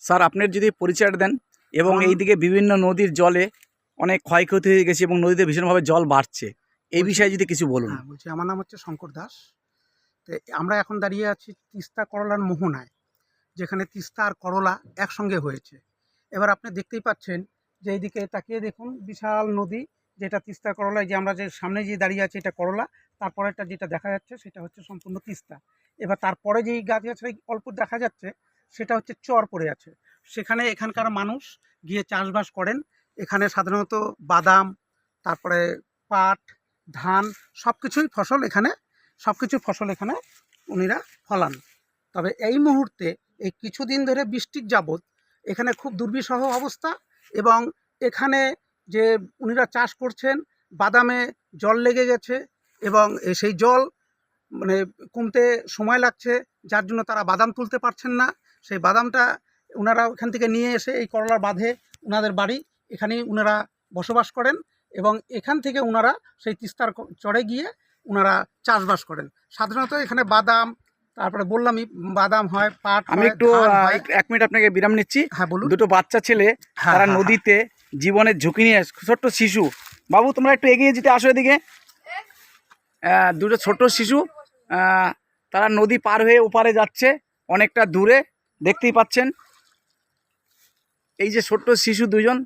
Sir আপনার যদি পরিচয়টা দেন এবং এইদিকে বিভিন্ন নদীর জলে অনেক ক্ষয়ক্ষতি হয়ে গেছে এবং নদীতে ভীষণভাবে জল বাড়ছে, এই বিষয়ে যদি কিছু বলুন। হ্যাঁ বলছি, আমার নাম হচ্ছে শঙ্কর দাস। তো আমরা এখন দাঁড়িয়ে আছি তিস্তা করলার মোহনায়, যেখানে তিস্তা আর করলা একসঙ্গে হয়েছে। এবার আপনি দেখতেই পাচ্ছেন যে এইদিকে তাকিয়ে দেখুন, বিশাল নদী, যেটা তিস্তা করলায়, যে আমরা যে সামনে যে দাঁড়িয়ে আছি এটা করলা, তারপরেরটা যেটা দেখা যাচ্ছে সেটা হচ্ছে সম্পূর্ণ তিস্তা। এবার তারপরে যেই গাছ গাছড়া অল্প দেখা যাচ্ছে সেটা হচ্ছে চর পড়ে আছে, সেখানে এখানকার মানুষ গিয়ে চাষবাস করেন। এখানে সাধারণত বাদাম, তারপরে পাট, ধান, সব কিছুই ফসল এখানে, সব কিছু ফসল এখানে উনিরা ফলান। তবে এই মুহূর্তে এই কিছুদিন ধরে বৃষ্টির যাবৎ এখানে খুব দুর্বিষহ অবস্থা, এবং এখানে যে উনিরা চাষ করছেন, বাদামে জল লেগে গেছে, এবং সেই জল মানে কমতে সময় লাগছে, যার জন্য তারা বাদাম তুলতে পারছেন না। সেই বাদামটা ওনারা ওখান থেকে নিয়ে এসে এই করলার বাঁধে, ওনাদের বাড়ি এখানেই ওনারা বসবাস করেন, এবং এখান থেকে ওনারা সেই তিস্তার চরে গিয়ে ওনারা চাষবাস করেন। সাধারণত এখানে বাদাম, তারপরে বললামই বাদাম হয়, পাট আমি হয়, একটু ধান হয়। এক মিনিট আপনাকে বিরাম নিচ্ছি। হ্যাঁ বলুন। দুটো বাচ্চা ছেলে হ্যাঁ, তারা হ্যাঁ, নদীতে জীবনের ঝুঁকি নিয়ে, ছোট্ট শিশু, বাবু তোমরা একটু এগিয়ে যেতে আসো এদিকে। দুটো ছোট শিশু, তারা নদী পার হয়ে ওপারে যাচ্ছে, অনেকটা দূরে দেখতেই পাচ্ছেন। এই যে ছোট্ট শিশু দুজন,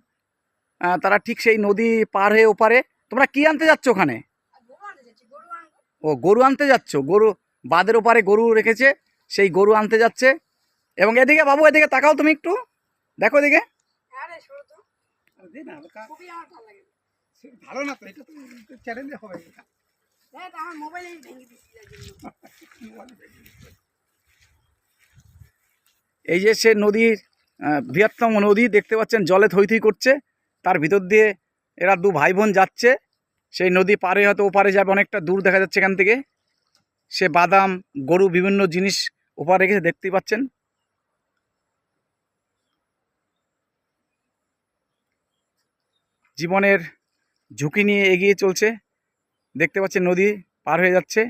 তারা ঠিক সেই নদী পার হয়ে ওপারে। তোমরা কি আনতে যাচ্ছ ওখানে? ও, গরু আনতে যাচ্ছ। গরু বাঁধের ওপারে গরু রেখেছে, সেই গরু আনতে যাচ্ছে। এবং এদিকে বাবু, এদিকে তাকাও, তুমি একটু দেখো এদিকে। ভালো না তো, এটা তো চ্যালেঞ্জে হবে। এই যে সে নদীর বৃহত্তম নদী দেখতে পাচ্ছেন, জলে থই থই করছে, তার ভিতর দিয়ে এরা দু ভাই বোন যাচ্ছে। সেই নদী পারে হয়তো ওপারে যাবে, অনেকটা দূর দেখা যাচ্ছে এখান থেকে। সে বাদাম, গরু, বিভিন্ন জিনিস ওপারে রেখেছে, দেখতেই পাচ্ছেন। জীবনের ঝুঁকি নিয়ে এগিয়ে চলছে, দেখতে পাচ্ছেন নদী পার হয়ে যাচ্ছে,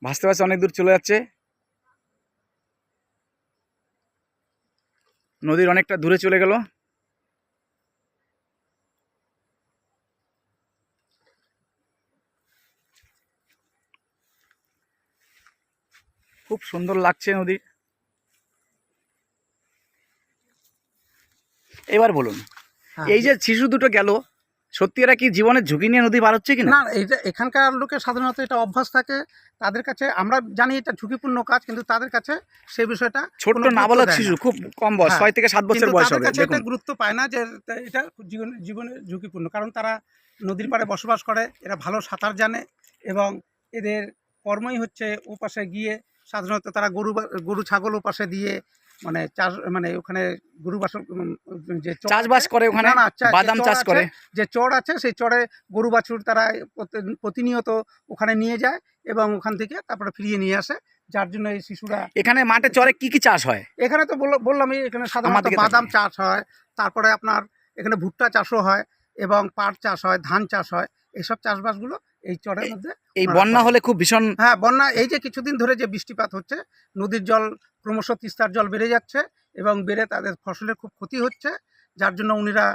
ভাসতে ভাসতে অনেক দূর চলে যাচ্ছে। নদীর অনেকটা দূরে চলে গেল। খুব সুন্দর লাগছে নদী। এবার বলুন, এই যে শিশু দুটো গেল, সত্যি এরা কি জীবনের ঝুঁকি নিয়ে নদী পার হচ্ছে কিনা? না, এটা এখানকার লোকের সাধারণত এটা অভ্যাস থাকে তাদের কাছে। আমরা জানি এটা ঝুঁকিপূর্ণ কাজ, কিন্তু তাদের কাছে সেই বিষয়টা ছোট্ট কোনো গুরুত্ব নাবালক দেয় শিশু, না। খুব কম বয়স, হ্যাঁ, 6 থেকে 7 বছর কিন্তু বয়স তাদের হবে। কাছে এটা দেখুন, গুরুত্ব পায় না যে এটা জীবনে জীবনে ঝুঁকিপূর্ণ, কারণ তারা নদীর পাড়ে বসবাস করে, এরা ভালো সাঁতার জানে, এবং এদের কর্মই হচ্ছে ওপাশে গিয়ে সাধারণত তারা গরু ছাগল ওপাশে দিয়ে মানে চাষ, মানে ওখানে গরু বাছুর, যে চর চাষবাস আছে, করে ওখানে, না না বাদাম চাষ করে। যে চর আছে সেই চরে গরু বাছুর তারা প্রতিনিয়ত ওখানে নিয়ে যায়, এবং ওখান থেকে তারপরে ফিরিয়ে নিয়ে আসে, যার জন্য এই শিশুরা এখানে মাঠে চরে কি কি চাষ হয়? এখানে তো বললামই, এখানে সাধারণত দিকে বাদাম তাকিয়ে। চাষ হয়, তারপরে আপনার এখানে ভুট্টা চাষও হয়, এবং পাট চাষ হয়, ধান চাষ হয়। এইসব চাষবাসগুলো এই চরের মধ্যে এই ওনারা বন্যা করেন। হলে খুব ভীষণ। হ্যাঁ, বন্যা, এই যে কিছুদিন ধরে যে বৃষ্টিপাত হচ্ছে, নদীর জল ক্রমশ, তিস্তার জল বেড়ে যাচ্ছে, এবং বেড়ে তাদের ফসলের খুব ক্ষতি হচ্ছে, যার জন্য উনিরা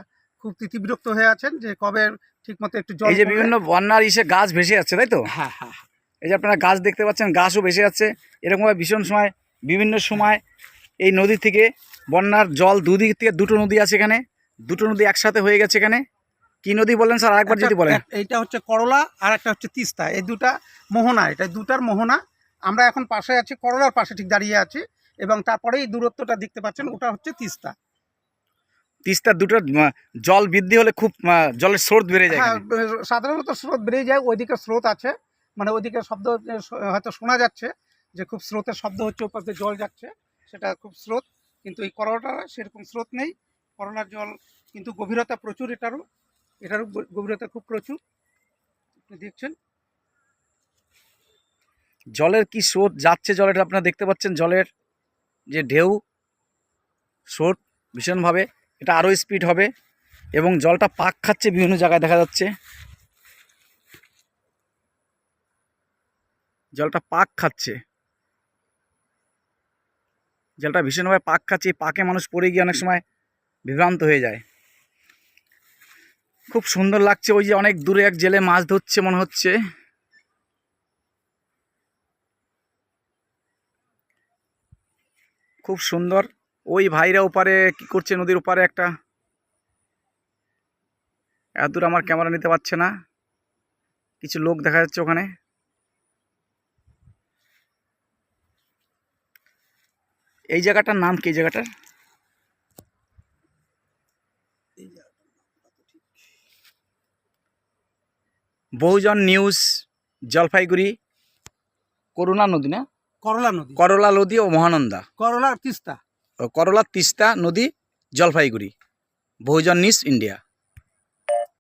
খুব তিতিবিরক্ত হয়ে আছেন যে কবে ঠিকমতো একটু জল এই যে কমবে। বিভিন্ন বন্যার ইসে গাছ ভেসে যাচ্ছে, তাই তো? হ্যাঁ, হ্যাঁ, এই যে আপনারা গাছ দেখতে পাচ্ছেন, গাছও ভেসে যাচ্ছে। এরকমভাবে ভীষণ সময়, বিভিন্ন সময় এই নদী থেকে বন্যার জল, দুদিক থেকে দুটো নদী আছে এখানে, দুটো নদী একসাথে হয়ে গেছে এখানে। কি নদী বললেন স্যার, আরেকবার যদি বলেন? এইটা হচ্ছে করলা, আর একটা হচ্ছে তিস্তা, এই দুটা মোহনা, এটা দুটার মোহনা। আমরা এখন পাশে আছি, করলার পাশে ঠিক দাঁড়িয়ে আছি, এবং তারপরে এই দূরত্বটা দেখতে পাচ্ছেন, ওটা হচ্ছে তিস্তা। তিস্তার দুটো জল বৃদ্ধি হলে খুব জলের স্রোত বেড়ে যায় হ্যাঁ, এখানে। সাধারণত স্রোত বেড়ে যায়, ওইদিকে স্রোত আছে, মানে ওইদিকে শব্দ হয়তো শোনা যাচ্ছে যে খুব স্রোতের শব্দ হচ্ছে, ওপাশ দিয়ে জল যাচ্ছে, সেটা খুব স্রোত। কিন্তু এই করলাটা সেরকম স্রোত নেই। করলার জল কিন্তু গভীরতা প্রচুর, এটারও গভীরতা খুব প্রচুর, আপনি দেখছেন। জলের কি স্রোত যাচ্ছে, জলের আপনারা দেখতে পাচ্ছেন, জলের যে ঢেউ, স্রোত ভীষণভাবে, এটা আরও স্পিড হবে, এবং জলটা পাক খাচ্ছে, বিভিন্ন জায়গায় দেখা যাচ্ছে জলটা পাক খাচ্ছে। জলটা ভীষণভাবে পাক খাচ্ছে, এই পাকে মানুষ পড়ে গিয়ে অনেক সময় বিভ্রান্ত হয়ে যায়। খুব সুন্দর লাগছে। ওই যে অনেক দূরে এক জেলে মাছ ধরছে মনে হচ্ছে। খুব সুন্দর। ওই ভাইরা ওপারে কি করছে, নদীর ওপারে একটা, এত দূর আমার ক্যামেরা নিতে পারছে না, কিছু লোক দেখা যাচ্ছে ওখানে। এই জায়গাটার নাম কি? এই জায়গাটার বহুজন নিউজ জলপাইগুড়ি করুণা নদী না, করলা নদী, করলা নদী ও মহানন্দা, করলা তিস্তা। ও করলা তিস্তা নদী, জলপাইগুড়ি, বহুজন নিউজ ইন্ডিয়া।